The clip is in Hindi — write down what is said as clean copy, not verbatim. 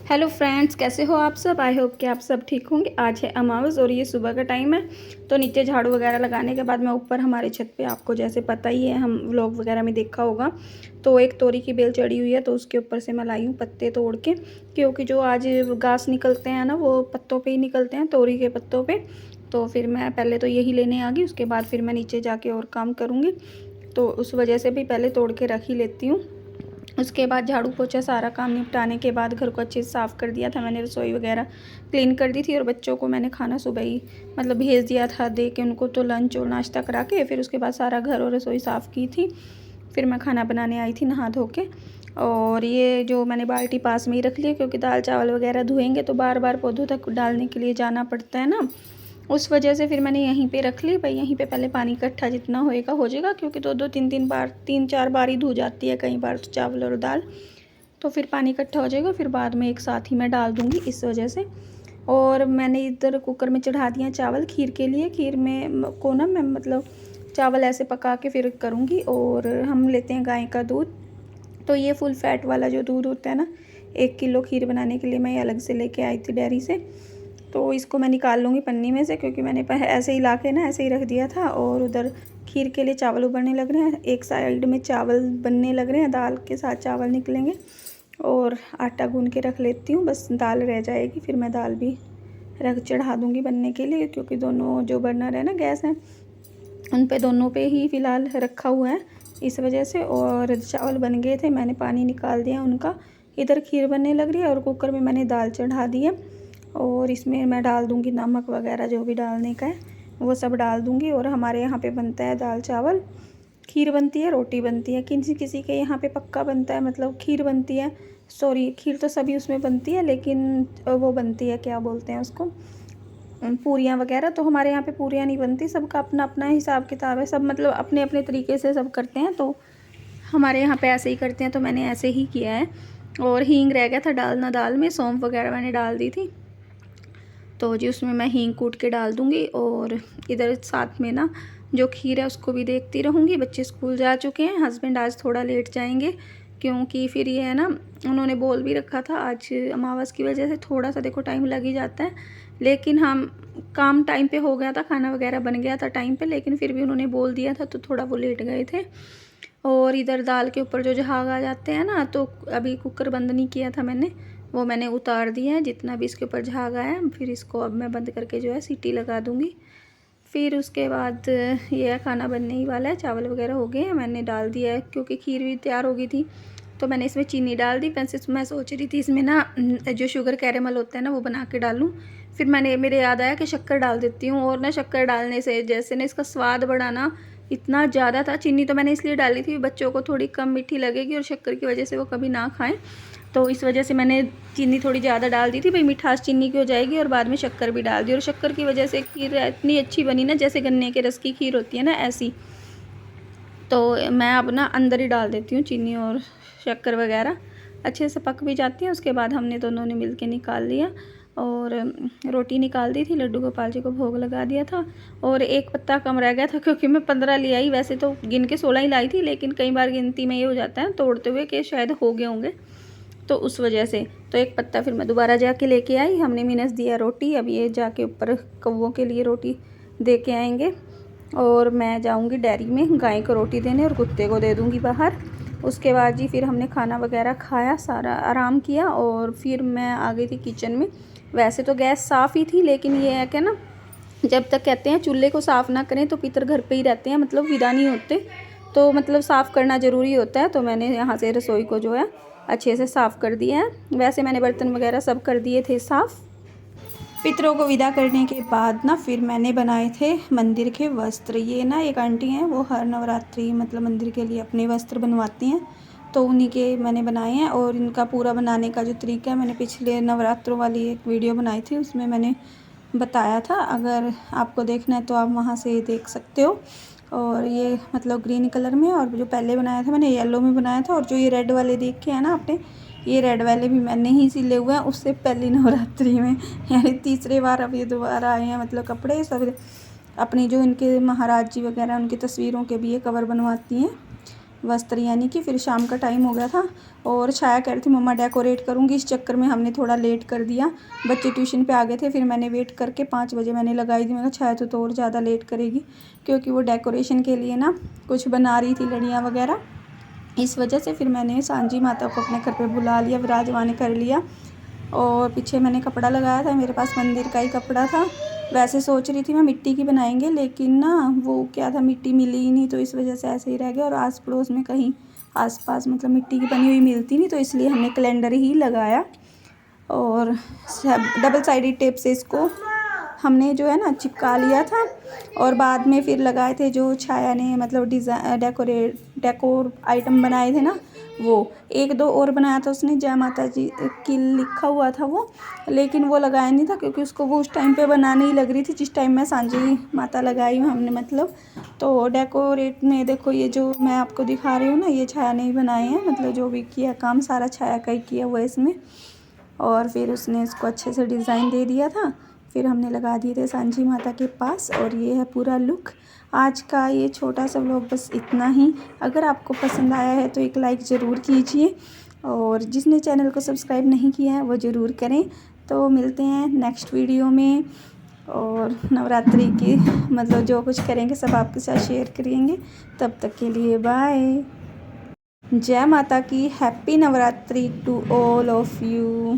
हेलो फ्रेंड्स, कैसे हो आप सब। आई होप कि आप सब ठीक होंगे। आज है अमावस और ये सुबह का टाइम है। तो नीचे झाड़ू वगैरह लगाने के बाद मैं ऊपर हमारे छत पे, आपको जैसे पता ही है, हम व्लॉग वगैरह में देखा होगा, तो एक तोरी की बेल चढ़ी हुई है, तो उसके ऊपर से मैं लाई हूँ पत्ते तोड़ के, क्योंकि जो आज घास निकलते हैं ना, वो पत्तों पर ही निकलते हैं, तोरी के पत्तों पर। तो फिर मैं पहले तो यही लेने आ गई, उसके बाद फिर मैं नीचे जाके और काम करूँगी। तो उस वजह से भी पहले तोड़ के रख ही लेती हूँ। उसके बाद झाड़ू पोछा सारा काम निपटाने के बाद घर को अच्छे से साफ़ कर दिया था मैंने, रसोई वगैरह क्लीन कर दी थी, और बच्चों को मैंने खाना सुबह ही मतलब भेज दिया था दे के उनको, तो लंच और नाश्ता करा के फिर उसके बाद सारा घर और रसोई साफ़ की थी। फिर मैं खाना बनाने आई थी नहा धो के। और ये जो मैंने बाल्टी पास में ही रख ली, क्योंकि दाल चावल वगैरह धोएंगे तो बार बार पौधों तक डालने के लिए जाना पड़ता है ना, उस वजह से फिर मैंने यहीं पे रख ली। भाई यहीं पे पहले पानी इकट्ठा जितना होएगा हो जाएगा, क्योंकि दो दो तीन बार 3-4 बार ही धो जाती है कई बार तो चावल और दाल, तो फिर पानी इकट्ठा हो जाएगा, फिर बाद में एक साथ ही मैं डाल दूँगी इस वजह से। और मैंने इधर कुकर में चढ़ा दिया चावल खीर के लिए। खीर में को ना मैं मतलब चावल ऐसे पका के फिर करूँगी। और हम लेते हैं गाय का दूध, तो ये फुल फैट वाला जो दूध होता है ना, 1 किलो खीर बनाने के लिए मैं अलग से लेके आई थी डेयरी से। तो इसको मैं निकाल लूँगी पन्नी में से, क्योंकि मैंने ऐसे ही ला के ना ऐसे ही रख दिया था। और उधर खीर के लिए चावल उबलने लग रहे हैं, एक साइड में चावल बनने लग रहे हैं, दाल के साथ चावल निकलेंगे। और आटा गूँध के रख लेती हूँ, बस दाल रह जाएगी, फिर मैं दाल भी रख चढ़ा दूँगी बनने के लिए, क्योंकि दोनों जो बर्नर है ना गैस है, उन पे दोनों पे ही फ़िलहाल रखा हुआ है इस वजह से। और चावल बन गए थे, मैंने पानी निकाल दिया उनका। इधर खीर बनने लग रही है और कुकर में मैंने दाल चढ़ा दी है। और इसमें मैं डाल दूँगी नमक वगैरह जो भी डालने का है वो सब डाल दूँगी। और हमारे यहाँ पे बनता है दाल चावल, खीर बनती है, रोटी बनती है, किसी किसी के यहाँ पे पक्का बनता है, मतलब खीर बनती है। सॉरी, खीर तो सभी उसमें बनती है, लेकिन वो बनती है, क्या बोलते हैं उसको, पूरियाँ वगैरह। तो हमारे यहाँ पे पूरियाँ नहीं बनती, सबका अपना अपना हिसाब किताब है, सब मतलब अपने अपने तरीके से सब करते हैं। तो हमारे यहाँ पे ऐसे ही करते हैं, तो मैंने ऐसे ही किया है। और हींग रह गया था डालना दाल में, सौंफ वगैरह मैंने डाल दी थी, तो जी उसमें मैं हींग कूट के डाल दूँगी। और इधर साथ में ना जो खीर है उसको भी देखती रहूँगी। बच्चे स्कूल जा चुके हैं, हस्बैंड आज थोड़ा लेट जाएंगे, क्योंकि फिर ये है ना, उन्होंने बोल भी रखा था आज अमावस की वजह से थोड़ा सा देखो टाइम लग ही जाता है, लेकिन हम काम टाइम पे हो गया था, खाना वगैरह बन गया था टाइम पे, लेकिन फिर भी उन्होंने बोल दिया था तो थोड़ा वो लेट गए थे। और इधर दाल के ऊपर जो झाग आ जाते हैं ना, तो अभी कुकर बंद नहीं किया था मैंने, वो मैंने उतार दिया है जितना भी इसके ऊपर झाग आया है। फिर इसको अब मैं बंद करके जो है सीटी लगा दूँगी। फिर उसके बाद ये खाना बनने ही वाला है, चावल वगैरह हो गए हैं, मैंने डाल दिया है, क्योंकि खीर भी तैयार हो गई थी, तो मैंने इसमें चीनी डाल दी। वैसे मैं सोच रही थी इसमें ना जो शुगर कैरेमल होता है ना वो बना के डालूँ, फिर मेरे याद आया कि शक्कर डाल देती हूँ। और ना शक्कर डालने से जैसे ना इसका स्वाद बढ़ाना इतना ज़्यादा था। चीनी तो मैंने इसलिए डाली थी बच्चों को थोड़ी कम मीठी लगेगी, और शक्कर की वजह से वो कभी ना खाएं, तो इस वजह से मैंने चीनी थोड़ी ज़्यादा डाल दी थी, भाई मिठास चीनी की हो जाएगी। और बाद में शक्कर भी डाल दी, और शक्कर की वजह से खीर इतनी अच्छी बनी ना, जैसे गन्ने के रस की खीर होती है ना ऐसी। तो मैं अब ना अंदर ही डाल देती हूँ चीनी और शक्कर वगैरह, अच्छे से पक भी जाती है। उसके बाद हमने दोनों ने मिल के निकाल लिया, और रोटी निकाल दी थी, लड्डू गोपाल जी को भोग लगा दिया था। और एक पत्ता कम रह गया था, क्योंकि मैं 15 ले आई, वैसे तो गिन के 16 ही लाई थी, लेकिन कई बार गिनती में ये हो जाता है तोड़ते हुए कि शायद हो गए होंगे, तो उस वजह से तो एक पत्ता फिर मैं दोबारा जाके लेके आई। हमने मिनस दिया रोटी, अब ये जाके ऊपर कौवों के लिए रोटी दे के आएंगे। और मैं जाऊंगी डेयरी में गाय को रोटी देने, और कुत्ते को दे दूंगी बाहर। उसके बाद जी फिर हमने खाना वगैरह खाया, सारा आराम किया, और फिर मैं आ गई थी किचन में। वैसे तो गैस साफ़ ही थी, लेकिन ये है कि ना, जब तक कहते हैं चूल्हे को साफ़ ना करें तो पितर घर पे ही रहते हैं, मतलब विदा नहीं होते, तो मतलब साफ़ करना ज़रूरी होता है। तो मैंने यहाँ से रसोई को जो है अच्छे से साफ़ कर दिया है। वैसे मैंने बर्तन वगैरह सब कर दिए थे साफ़। पितरों को विदा करने के बाद ना फिर मैंने बनाए थे मंदिर के वस्त्र। ये ना एक आंटी हैं, वो हर नवरात्रि मतलब मंदिर के लिए अपने वस्त्र बनवाती हैं, तो उन्हीं के मैंने बनाए हैं। और इनका पूरा बनाने का जो तरीका है, मैंने पिछले नवरात्रों वाली एक वीडियो बनाई थी, उसमें मैंने बताया था, अगर आपको देखना है तो आप वहाँ से देख सकते हो। और ये मतलब ग्रीन कलर में, और जो पहले बनाया था मैंने येलो में बनाया था, और जो ये रेड वाले देख के है ना आपने, ये रेड वाले भी मैंने ही सिले हुए हैं उससे पहली नवरात्रि में, यानी तीसरे बार अब ये दोबारा आए हैं। मतलब कपड़े सब अपनी जो इनके महाराज जी वगैरह उनकी तस्वीरों के भी ये कवर बनवाती हैं, वस्त्र यानी कि फिर शाम का टाइम हो गया था और छाया कह रही थी मम्मा डेकोरेट करूँगी। इस चक्कर में हमने थोड़ा लेट कर दिया, बच्चे ट्यूशन पे आ गए थे। फिर मैंने वेट करके 5 बजे मैंने लगाई थी। मैंने कहा छाया तो और ज़्यादा लेट करेगी, क्योंकि वो डेकोरेशन के लिए ना कुछ बना रही थी लड़ियाँ वगैरह। इस वजह से फिर मैंने सांझी माता को अपने घर पे बुला लिया, विराजमान कर लिया। और पीछे मैंने कपड़ा लगाया था, मेरे पास मंदिर का ही कपड़ा था। वैसे सोच रही थी मैं मिट्टी की बनाएंगे, लेकिन ना वो क्या था, मिट्टी मिली ही नहीं, तो इस वजह से ऐसे ही रह गया। और आस पड़ोस में कहीं आसपास मतलब मिट्टी की बनी हुई मिलती नहीं, तो इसलिए हमने कैलेंडर ही लगाया। और डबल साइडेड टेप से इसको हमने जो है ना चिपका लिया था। और बाद में फिर लगाए थे जो छाया ने मतलब डिज़ाइन डेकोर आइटम बनाए थे ना, वो 1-2 और बनाया था उसने, जय माता जी की लिखा हुआ था वो, लेकिन वो लगाया नहीं था क्योंकि उसको वो उस टाइम पे बनाने ही लग रही थी जिस टाइम मैं सांझी माता लगाई हूँ हमने मतलब। तो डेकोरेट में देखो ये जो मैं आपको दिखा रही हूँ ना, ये छाया ने ही बनाए हैं, मतलब जो भी किया काम सारा छाया का ही किया हुआ है इसमें। और फिर उसने इसको अच्छे से डिज़ाइन दे दिया था, फिर हमने लगा दिए थे सांझी माता के पास। और ये है पूरा लुक आज का ये छोटा सा व्लॉग, बस इतना ही। अगर आपको पसंद आया है तो एक लाइक ज़रूर कीजिए, और जिसने चैनल को सब्सक्राइब नहीं किया है वो ज़रूर करें। तो मिलते हैं नेक्स्ट वीडियो में, और नवरात्रि की मतलब जो कुछ करेंगे सब आपके साथ शेयर करेंगे। तब तक के लिए बाय। जय माता की। Happy Navratri to all of you.